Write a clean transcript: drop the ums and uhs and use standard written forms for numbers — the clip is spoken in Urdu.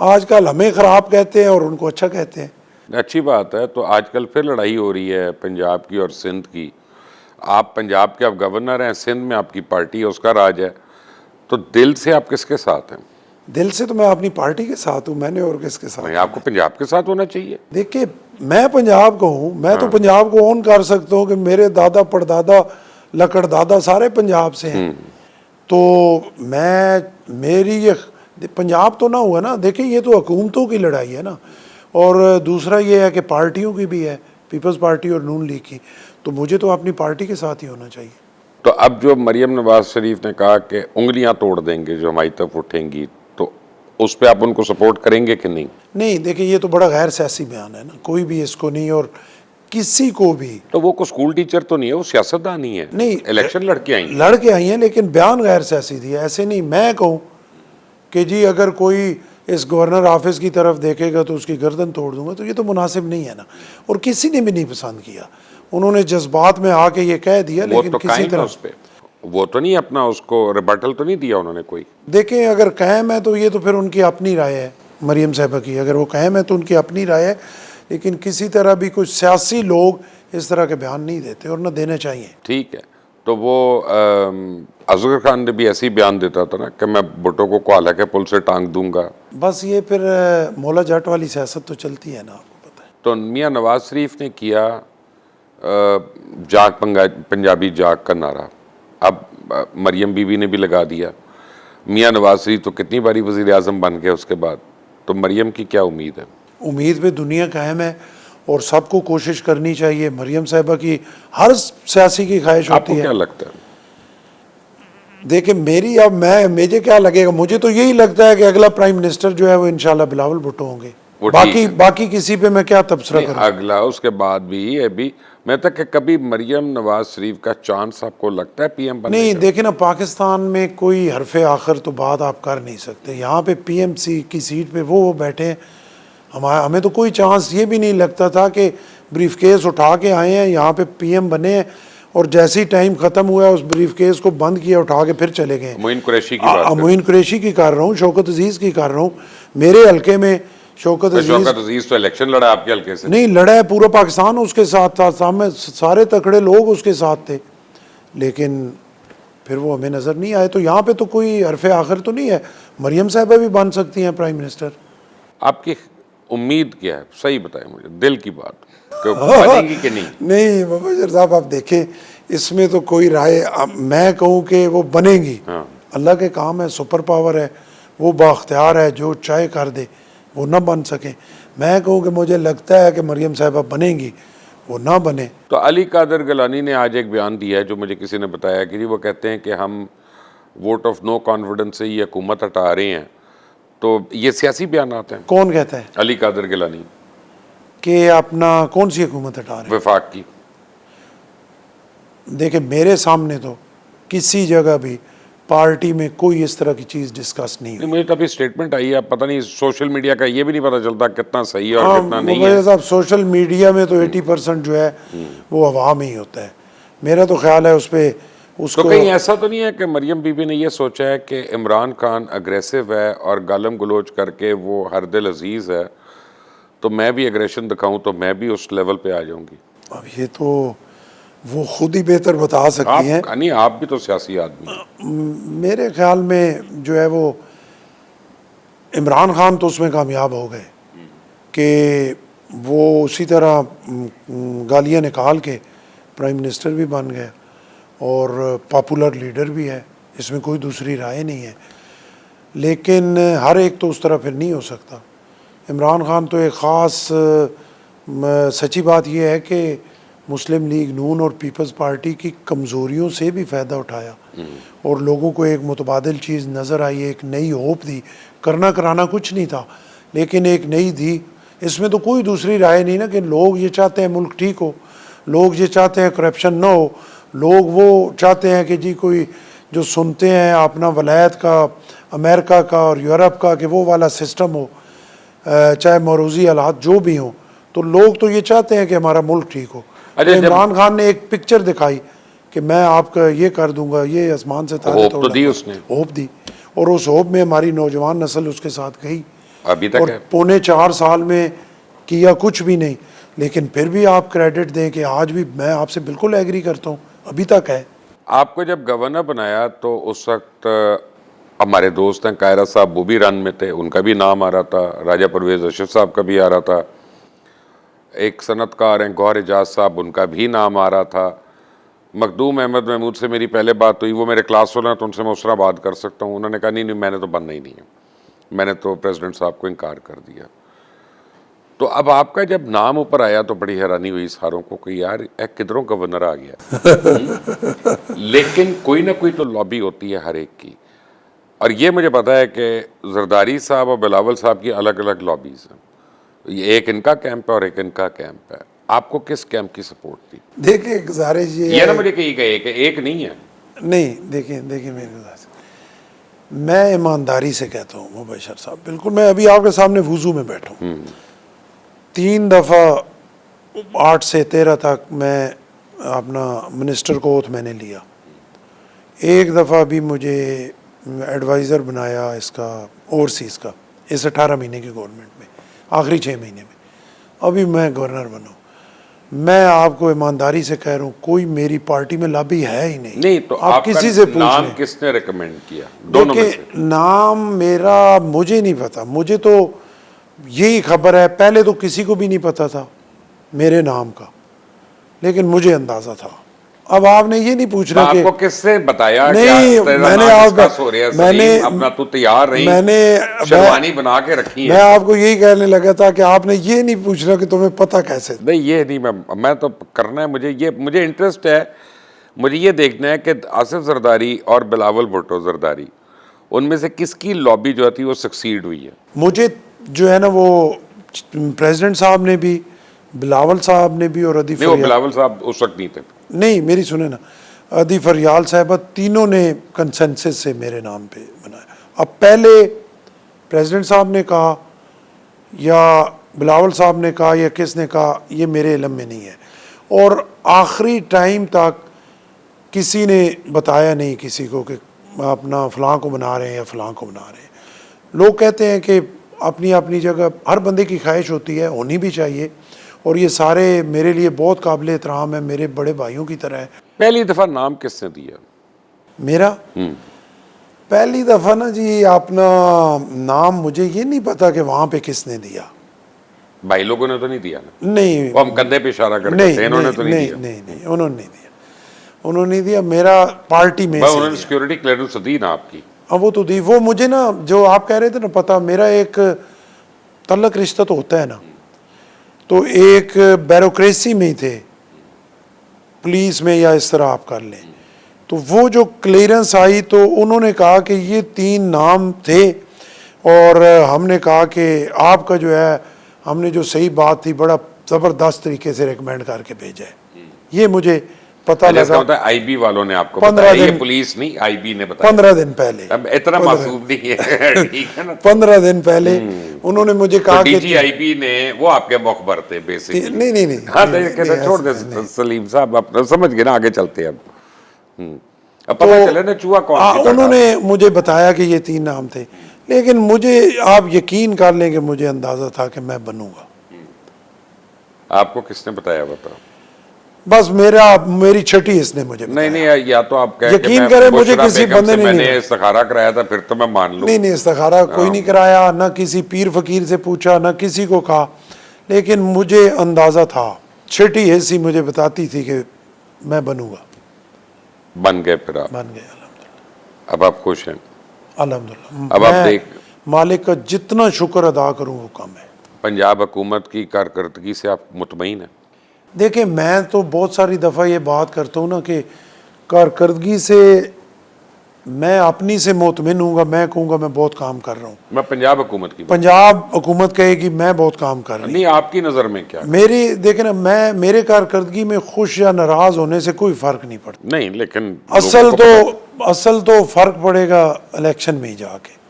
آج کل ہمیں خراب کہتے ہیں اور ان کو اچھا کہتے ہیں۔ اچھی بات ہے۔ تو آج کل پھر لڑائی ہو رہی ہے پنجاب کی اور سندھ کی۔ آپ پنجاب کے آپ گورنر ہیں، سندھ میں آپ کی پارٹی ہے، اس کا راج ہے، تو دل سے آپ کس کے ساتھ ہیں؟ دل سے تو میں اپنی پارٹی کے ساتھ ہوں، میں نے اور کس کے ساتھ؟ آپ کو پنجاب کے ساتھ ہونا چاہیے۔ دیکھیں میں پنجاب کو ہوں، میں تو پنجاب کو اون کر سکتا ہوں کہ میرے دادا پردادا لکڑ دادا سارے پنجاب سے ہیں، تو میری یہ پنجاب تو نہ ہوا نا۔ دیکھیں یہ تو حکومتوں کی لڑائی ہے نا، اور دوسرا یہ ہے کہ پارٹیوں کی بھی ہے، پیپلز پارٹی اور نون لیگ کی، تو مجھے تو اپنی پارٹی کے ساتھ ہی ہونا چاہیے۔ تو اب جو مریم نواز شریف نے کہا کہ انگلیاں توڑ دیں گے جو ہماری طرف اٹھیں گی، تو اس پہ آپ ان کو سپورٹ کریں گے کہ نہیں؟ نہیں دیکھیں یہ تو بڑا غیر سیاسی بیان ہے نا، کوئی بھی اس کو نہیں، اور کسی کو بھی۔ تو وہ کوئی اسکول ٹیچر تو نہیں ہے، وہ سیاستدان ہی ہے، نہیں الیکشن لڑ کے آئی ہیں۔ لڑ کے آئی ہیں، لیکن بیان غیر سیاسی دیا۔ ایسے نہیں میں کہوں کہ جی اگر کوئی اس گورنر آفس کی طرف دیکھے گا تو اس کی گردن توڑ دوں گا، تو یہ تو مناسب نہیں ہے نا، اور کسی نے بھی نہیں پسند کیا۔ انہوں نے جذبات میں آ کے یہ کہہ دیا، وہ لیکن تو کسی قائم ہے طرح اس پہ، وہ تو نہیں اپنا اس کو ریبٹل تو نہیں دیا انہوں نے کوئی؟ دیکھیں اگر قائم ہے تو یہ تو پھر ان کی اپنی رائے ہے، مریم صاحبہ کی اگر وہ قائم ہے تو ان کی اپنی رائے ہے، لیکن کسی طرح بھی کوئی سیاسی لوگ اس طرح کے بیان نہیں دیتے اور نہ دینے چاہیے۔ ٹھیک ہے، تو وہ اصغر خان نے بھی ایسی بیان دیتا تھا نا کہ میں بھٹو کو کوالہ کے پل سے ٹانگ دوں گا۔ بس یہ پھر مولا جٹ والی سیاست تو چلتی ہے نا، آپ کو پتہ ہے۔ تو میاں نواز شریف نے کیا پنجابی جاگ کا نعرہ، اب مریم بی بی نے بھی لگا دیا۔ میاں نواز شریف تو کتنی باری وزیر اعظم بن گئے اس کے بعد، تو مریم کی کیا امید ہے؟ امید پہ دنیا قائم ہے، اور سب کو کوشش کرنی چاہیے۔ مریم صاحبہ کی ہر سیاسی کی خواہش آپ کو ہوتی ہے۔ کیا لگتا ہے؟ دیکھیں میری اب مجھے کیا لگے گا، مجھے تو یہی لگتا ہے کہ اگلا پرائم منسٹر جو ہے وہ انشاءاللہ بلاول بھٹو ہوں گے۔ وہ ٹھیک ہے۔ باقی کسی پہ میں کیا تبصرہ کروں؟ اگلا اس کے بعد بھی ابھی میں تک کہ کبھی مریم نواز شریف کا چانس آپ کو لگتا ہے پی ایم بننے نہیں کا؟ دیکھیں نا، پاکستان میں کوئی حرف آخر تو بات آپ کر نہیں سکتے۔ یہاں پہ پی ایم سی کی سیٹ پہ وہ بیٹھے ہیں، ہمیں تو کوئی چانس یہ بھی نہیں لگتا تھا کہ بریف کیس اٹھا کے آئے ہیں یہاں پہ پی ایم بنے ہیں، اور جیسی ٹائم ختم ہوا ہے اس بریف کیس کو بند کیا، اٹھا کے پھر چلے گئے۔ معین قریشی کی بات معین قریشی کی کر رہا ہوں، شوکت عزیز کی کر رہا ہوں۔ میرے حلقے میں شوکت عزیز تو الیکشن لڑا آپ کے حلقے سے؟ نہیں لڑا ہے، پورا پاکستان اس کے ساتھ تھا، سامنے سارے تکڑے لوگ اس کے ساتھ تھے، لیکن پھر وہ ہمیں نظر نہیں آئے۔ تو یہاں پہ تو کوئی حرف آخر تو نہیں ہے، مریم صاحبہ بھی بن سکتی ہیں پرائم منسٹر۔ آپ کی امید کیا ہے؟ صحیح بتائیں مجھے، دل کی بات کہ بنے گی کہ نہیں؟ نہیں مبشر صاحب آپ دیکھیں اس میں تو کوئی رائے، میں کہوں کہ وہ بنے گی، اللہ کے کام ہے، سپر پاور ہے، وہ بااختیار ہے، جو چاہے کر دے، وہ نہ بن سکے۔ میں کہوں کہ مجھے لگتا ہے کہ مریم صاحبہ بنے گی، وہ نہ بنے۔ تو علی قادر گیلانی نے آج ایک بیان دیا ہے جو مجھے کسی نے بتایا کہ وہ کہتے ہیں کہ ہم ووٹ آف نو کانفیڈنس سے یہ حکومت ہٹا رہے ہیں، تو یہ سیاسی بیانات ہیں؟ کون کہتا ہے؟ علی قادر گیلانی۔ کہ اپنا کون سی حکومت ہٹا رہے ہیں؟ وفاق کی۔ دیکھیں میرے سامنے تو کسی جگہ بھی پارٹی میں کوئی اس طرح کی چیز ڈسکس نہیں ہوئی۔ مجھے تو ابھی سٹیٹمنٹ آئی ہے، پتہ نہیں سوشل میڈیا کا یہ بھی نہیں پتہ چلتا کتنا صحیح ہے اور کتنا نہیں ہے۔ مبشر صاحب سوشل میڈیا میں تو 80% جو ہے وہ عوام ہی ہوتا ہے، میرا تو خیال ہے اس پہ اس تو کو۔ کہیں ایسا تو نہیں ہے کہ مریم بی بی نے یہ سوچا ہے کہ عمران خان اگریسو ہے اور گالم گلوچ کر کے وہ ہر دل عزیز ہے، تو میں بھی اگریشن دکھاؤں تو میں بھی اس لیول پہ آ جاؤں گی؟ اب یہ تو وہ خود ہی بہتر بتا سکتی ہیں۔ نہیں آپ بھی تو سیاسی آدمی ہیں۔ میرے خیال میں جو ہے وہ عمران خان تو اس میں کامیاب ہو گئے کہ وہ اسی طرح گالیاں نکال کے پرائم منسٹر بھی بن گئے اور پاپولر لیڈر بھی ہے، اس میں کوئی دوسری رائے نہیں ہے، لیکن ہر ایک تو اس طرح پھر نہیں ہو سکتا۔ عمران خان تو ایک خاص سچی بات یہ ہے کہ مسلم لیگ نون اور پیپلز پارٹی کی کمزوریوں سے بھی فائدہ اٹھایا، اور لوگوں کو ایک متبادل چیز نظر آئی، ایک نئی ہوپ دی۔ کرنا کرانا کچھ نہیں تھا لیکن ایک نئی دی، اس میں تو کوئی دوسری رائے نہیں نا کہ لوگ یہ چاہتے ہیں ملک ٹھیک ہو، لوگ یہ چاہتے ہیں کرپشن نہ ہو، لوگ وہ چاہتے ہیں کہ جی کوئی جو سنتے ہیں اپنا ولایت کا، امریکہ کا اور یورپ کا، کہ وہ والا سسٹم ہو، چاہے موروثی حالات جو بھی ہوں، تو لوگ تو یہ چاہتے ہیں کہ ہمارا ملک ٹھیک ہو۔ تو عمران خان نے ایک پکچر دکھائی کہ میں آپ کا یہ کر دوں گا، یہ آسمان سے تارے توڑ ہوپ تو دی اس نے، ہوپ دی، اور اس ہوپ میں ہماری نوجوان نسل اس کے ساتھ گئی۔ ابھی تک اور ہے۔ 3.25 سال میں کیا کچھ بھی نہیں، لیکن پھر بھی آپ کریڈٹ دیں کہ آج بھی میں آپ سے بالکل ایگری کرتا ہوں، ابھی تک ہے۔ آپ کو جب گورنر بنایا تو اس وقت ہمارے دوست ہیں قاہرہ صاحب، وہ بھی رن میں تھے، ان کا بھی نام آ رہا تھا، راجہ پرویز اشرف صاحب کا بھی آ رہا تھا، ایک صنعت کار ہیں گوہر اعجاز صاحب، ان کا بھی نام آ رہا تھا۔ مخدوم احمد محمود سے میری پہلے بات ہوئی، وہ میرے کلاس والے ہیں تو ان سے میں اس طرح بات کر سکتا ہوں، انہوں نے کہا نہیں میں نے تو بننا ہی نہیں ہے، میں نے تو پریزیڈنٹ صاحب کو انکار کر دیا۔ تو اب آپ کا جب نام اوپر آیا تو بڑی حیرانی ہوئی ساروں کو کہ یار کدھروں گورنر آ گیا۔ لیکن کوئی نہ کوئی تو لابی ہوتی ہے ہر ایک کی، اور یہ مجھے پتا ہے کہ زرداری صاحب اور بلاول صاحب کی الگ الگ لابیز ہیں، یہ ایک ان کا کیمپ ہے اور ایک ان کا کیمپ ہے۔ آپ کو کس کیمپ کی سپورٹ تھی؟ دیکھیں گزارش یہ یہ نہ مجھے کہی گئے کہ ایک نہیں ہے۔ نہیں، دیکھیں میری گزارش، میں ایمانداری سے کہتا ہوں مبشر صاحب، بالکل میں ابھی آپ کے سامنے وضو میں بیٹھا ہوں، 3 دفعہ 8 سے 13 تک میں اپنا منسٹر کو اوتھ میں نے لیا، ایک دفعہ بھی مجھے ایڈوائزر بنایا اس کا اوورسیز کا، اس 18 مہینے کی گورنمنٹ میں، آخری 6 مہینے میں، ابھی میں گورنر بنوں۔ میں آپ کو ایمانداری سے کہہ رہا ہوں کوئی میری پارٹی میں لابی ہے ہی نہیں۔ نہیں تو آپ کا کسی سے پوچھ نام لیں۔ کس نے ریکمینڈ کیا دونوں میں سے؟ دیکھیں نام میرا مجھے نہیں پتا، مجھے تو یہی خبر ہے، پہلے تو کسی کو بھی نہیں پتا تھا میرے نام کا، لیکن مجھے اندازہ تھا۔ اب آپ نے یہ نہیں پوچھنا کہ آپ کو کس نے بتایا کہ نہیں، تیرا میں نے نام آپ ڈسکس ہو رہا ہے سلیم، اپنا تو تیار رہی، میں نے شیروانی بنا کے رکھی میں ہے؟ آپ کو یہی کہنے لگا تھا کہ آپ نے یہ نہیں پوچھنا کہ تمہیں پتہ کیسے۔ نہیں یہ نہیں، میں تو کرنا ہے، مجھے انٹرسٹ ہے، مجھے یہ دیکھنا ہے کہ آصف زرداری اور بلاول بھٹو زرداری، ان میں سے کس کی لابی جو تھی وہ سکسیڈ ہوئی ہے؟ مجھے جو ہے نا وہ پریزیڈنٹ صاحب نے بھی، بلاول صاحب نے بھی، اور ادی نہیں وہ فریال، بلاول صاحب اس وقت نہیں تھے۔ نہیں میری سنیں نا، ادی فریال صاحبہ، تینوں نے کنسنسس سے میرے نام پہ بنایا۔ اب پہلے پریزیڈنٹ صاحب نے کہا یا بلاول صاحب نے کہا یا کس نے کہا، یہ میرے علم میں نہیں ہے، اور آخری ٹائم تک کسی نے بتایا نہیں کسی کو کہ اپنا فلاں کو بنا رہے ہیں یا فلاں کو بنا رہے ہیں۔ لوگ کہتے ہیں کہ اپنی اپنی جگہ ہر بندے کی خواہش ہوتی ہے، ہونی بھی چاہیے، اور یہ سارے میرے لیے بہت قابل احترام ہے، میرے بڑے بھائیوں کی طرح ہے۔ پہلی دفعہ نام کس نے دیا؟ میرا پہلی دفعہ نا جی اپنا نام مجھے یہ نہیں پتا کہ وہاں پہ کس نے دیا۔ بھائی لوگوں نے تو نہیں دیا نا؟ نہیں وہ ہم کندھے پہ اشارہ کر کے تھے، انہوں نے تو نہیں دیا؟ نہیں انہوں نے نہیں دیا، انہوں نے نہیں دیا، میرا پارٹی میں بھائی سے انہوں نے دیا۔ سیکیورٹی کلیئرنس دی نا آپ کی؟ اب وہ تو دی، وہ مجھے نا جو آپ کہہ رہے تھے نا پتا، میرا ایک تعلق رشتہ تو ہوتا ہے نا، تو ایک بیوروکریسی میں ہی تھے، پولیس میں یا اس طرح آپ کر لیں، تو وہ جو کلیئرنس آئی تو انہوں نے کہا کہ یہ 3 نام تھے، اور ہم نے کہا کہ آپ کا جو ہے، ہم نے جو صحیح بات تھی بڑا زبردست طریقے سے ریکمینڈ کر کے بھیجا ہے۔ یہ مجھے پتہ لگا آئی بی والوں نے آپ کو 15 بتایا، یہ دن، پولیس نہیں آئی بی نے بتایا؟ 15 دن پہلے، اب اتنا معصوم نہیں ہے، ٹھیک ہے نا؟ 15 دن پہلے انہوں نے مجھے کہا ڈی کہ جی آئی بی نے، وہ آپ کے مخبر تھے بیسکلی؟ نہیں ہاں چھوڑ دیں سلیم صاحب، آپ سمجھ گئے نا، آگے چلتے ہیں اب پتہ چلے نا چوہا کون سی انہوں نے مجھے بتایا کہ یہ 3 نام تھے، لیکن مجھے آپ یقین کر لیں کہ مجھے اندازہ تھا کہ میں بنوں گا۔ آپ کو کس نے بتایا؟ بتاؤ۔ بس میری چھٹی اس نے مجھے بتایا۔ نہیں یا تو آپ کہیں کہ یقین کریں مجھے کسی بندے نے میں نے نہیں، استخارہ کرایا تھا، پھر تو میں مان لوں۔ نہیں استخارہ کوئی نہیں کرایا، نہ کسی پیر فقیر سے پوچھا، نہ کسی کو کہا، لیکن مجھے اندازہ تھا، چھٹی ایسی مجھے بتاتی تھی کہ میں بنوں گا۔ بن گئے پھر آپ؟ بن گئے الحمدللہ۔ اب آپ خوش ہیں؟ الحمدللہ۔ اب آپ میں مالک کا جتنا شکر ادا کروں وہ کم ہے۔ پنجاب حکومت کی کارکردگی سے آپ مطمئن ہیں؟ دیکھیں میں تو بہت ساری دفعہ یہ بات کرتا ہوں نا کہ کارکردگی سے میں اپنی سے مطمئن ہوں گا، میں کہوں گا میں بہت کام کر رہا ہوں۔ میں پنجاب حکومت کی پنجاب حکومت کہے گی میں بہت کام کر رہی ہوں۔ نہیں، آپ کی نظر میں کیا؟ میری دیکھیں نا، میرے کارکردگی میں خوش یا ناراض ہونے سے کوئی فرق نہیں پڑتا، نہیں لیکن اصل تو فرق پڑے گا الیکشن میں ہی جا کے۔